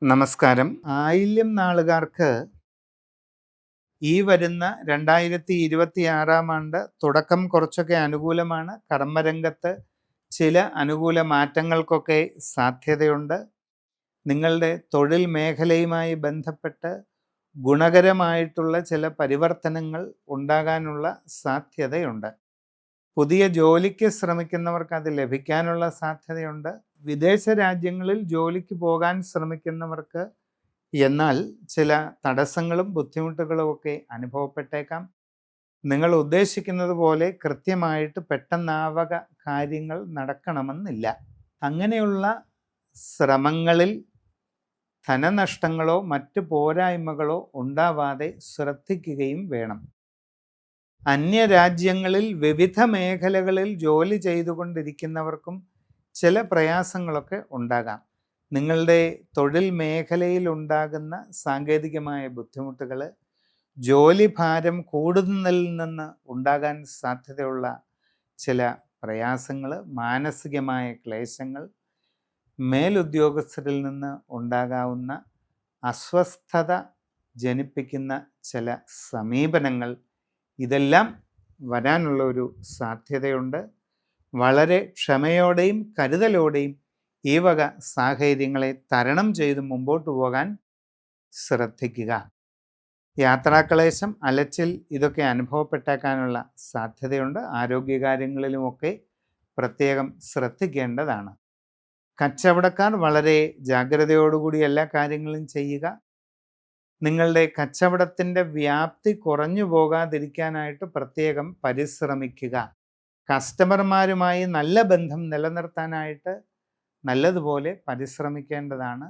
നമസ്കാരം. ആയില്യം നാളുകാർക്ക് ഈ വരുന്ന 2026 തുടക്കം കുറച്ചൊക്കെ അനുകൂലമാണ്. കർമ്മരംഗത്ത് ചില അനുകൂല മാറ്റങ്ങൾക്കൊക്കെ സാധ്യതയുണ്ട്. നിങ്ങളുടെ തൊഴിൽ മേഖലയുമായി ബന്ധപ്പെട്ട് ഗുണകരമായിട്ടുള്ള ചില പരിവർത്തനങ്ങൾ ഉണ്ടാകാനുള്ള സാധ്യതയുണ്ട്. പുതിയ ജോലിക്ക് ശ്രമിക്കുന്നവർക്ക് അത് ലഭിക്കാനുള്ള സാധ്യതയുണ്ട്. വിദേശ രാജ്യങ്ങളിൽ ജോലിക്ക് പോകാൻ ശ്രമിക്കുന്നവർക്ക് എന്നാൽ ചില തടസ്സങ്ങളും ബുദ്ധിമുട്ടുകളും ഒക്കെ അനുഭവപ്പെട്ടേക്കാം. നിങ്ങൾ ഉദ്ദേശിക്കുന്നത് പോലെ കൃത്യമായിട്ട് പെട്ടെന്നാവക കാര്യങ്ങൾ നടക്കണമെന്നില്ല. അങ്ങനെയുള്ള ശ്രമങ്ങളിൽ ധനനഷ്ടങ്ങളോ മറ്റ് പോരായ്മകളോ ഉണ്ടാവാതെ ശ്രദ്ധിക്കുകയും വേണം. അന്യരാജ്യങ്ങളിൽ വിവിധ മേഖലകളിൽ ജോലി ചെയ്തുകൊണ്ടിരിക്കുന്നവർക്കും ചില പ്രയാസങ്ങളൊക്കെ ഉണ്ടാകാം. നിങ്ങളുടെ തൊഴിൽ മേഖലയിൽ ഉണ്ടാകുന്ന സാങ്കേതികമായ ബുദ്ധിമുട്ടുകൾ, ജോലി ഭാരം കൂടുന്നതിൽ നിന്ന് ഉണ്ടാകാൻ സാധ്യതയുള്ള ചില പ്രയാസങ്ങൾ, മാനസികമായ ക്ലേശങ്ങൾ, മേലുദ്യോഗസ്ഥരിൽ നിന്ന് ഉണ്ടാകാവുന്ന അസ്വസ്ഥത ജനിപ്പിക്കുന്ന ചില സമീപനങ്ങൾ, ഇതെല്ലാം വരാനുള്ള ഒരു സാധ്യതയുണ്ട്. വളരെ ക്ഷമയോടെയും കരുതലോടെയും ഈ വക സാഹചര്യങ്ങളെ തരണം ചെയ്ത് മുമ്പോട്ട് പോകാൻ ശ്രദ്ധിക്കുക. യാത്രാക്ലേശം, അലച്ചിൽ ഇതൊക്കെ അനുഭവപ്പെട്ടേക്കാനുള്ള സാധ്യതയുണ്ട്. ആരോഗ്യകാര്യങ്ങളിലുമൊക്കെ പ്രത്യേകം ശ്രദ്ധിക്കേണ്ടതാണ്. കച്ചവടക്കാർ വളരെ ജാഗ്രതയോടുകൂടി എല്ലാ കാര്യങ്ങളും ചെയ്യുക. നിങ്ങളുടെ കച്ചവടത്തിൻ്റെ വ്യാപ്തി കുറഞ്ഞു പോകാതിരിക്കാനായിട്ട് പ്രത്യേകം പരിശ്രമിക്കുക. കസ്റ്റമർമാരുമായി നല്ല ബന്ധം നിലനിർത്താനായിട്ട് നല്ലതുപോലെ പരിശ്രമിക്കേണ്ടതാണ്.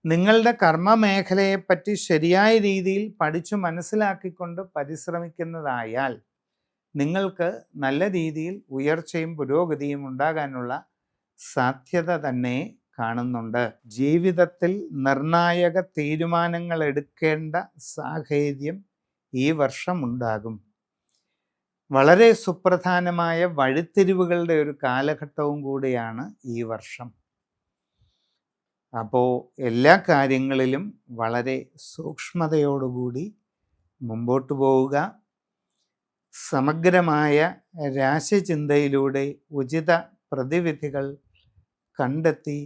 നിങ്ങളുടെ കർമ്മ മേഖലയെപ്പറ്റി ശരിയായ രീതിയിൽ പഠിച്ചു മനസ്സിലാക്കിക്കൊണ്ട് പരിശ്രമിക്കുന്നതായാൽ നിങ്ങൾക്ക് നല്ല രീതിയിൽ ഉയർച്ചയും പുരോഗതിയും ഉണ്ടാകാനുള്ള സാധ്യത തന്നെ കാണുന്നുണ്ട്. ജീവിതത്തിൽ നിർണായക തീരുമാനങ്ങൾ എടുക്കേണ്ട സാഹചര്യം ഈ വർഷം ഉണ്ടാകും. വളരെ സുപ്രധാനമായ വഴിത്തിരിവുകളുടെ ഒരു കാലഘട്ടവും കൂടിയാണ് ഈ വർഷം. അപ്പോൾ എല്ലാ കാര്യങ്ങളിലും വളരെ സൂക്ഷ്മതയോടുകൂടി മുമ്പോട്ട് പോവുക. സമഗ്രമായ രാശിചിന്തയിലൂടെ ഉചിത പ്രതിവിധികൾ കണ്ടെത്തി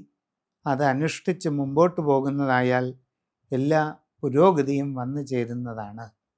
അത് അനുഷ്ഠിച്ച് മുമ്പോട്ട് പോകുന്നതായാൽ എല്ലാ പുരോഗതിയും വന്നു ചേരുന്നതാണ്.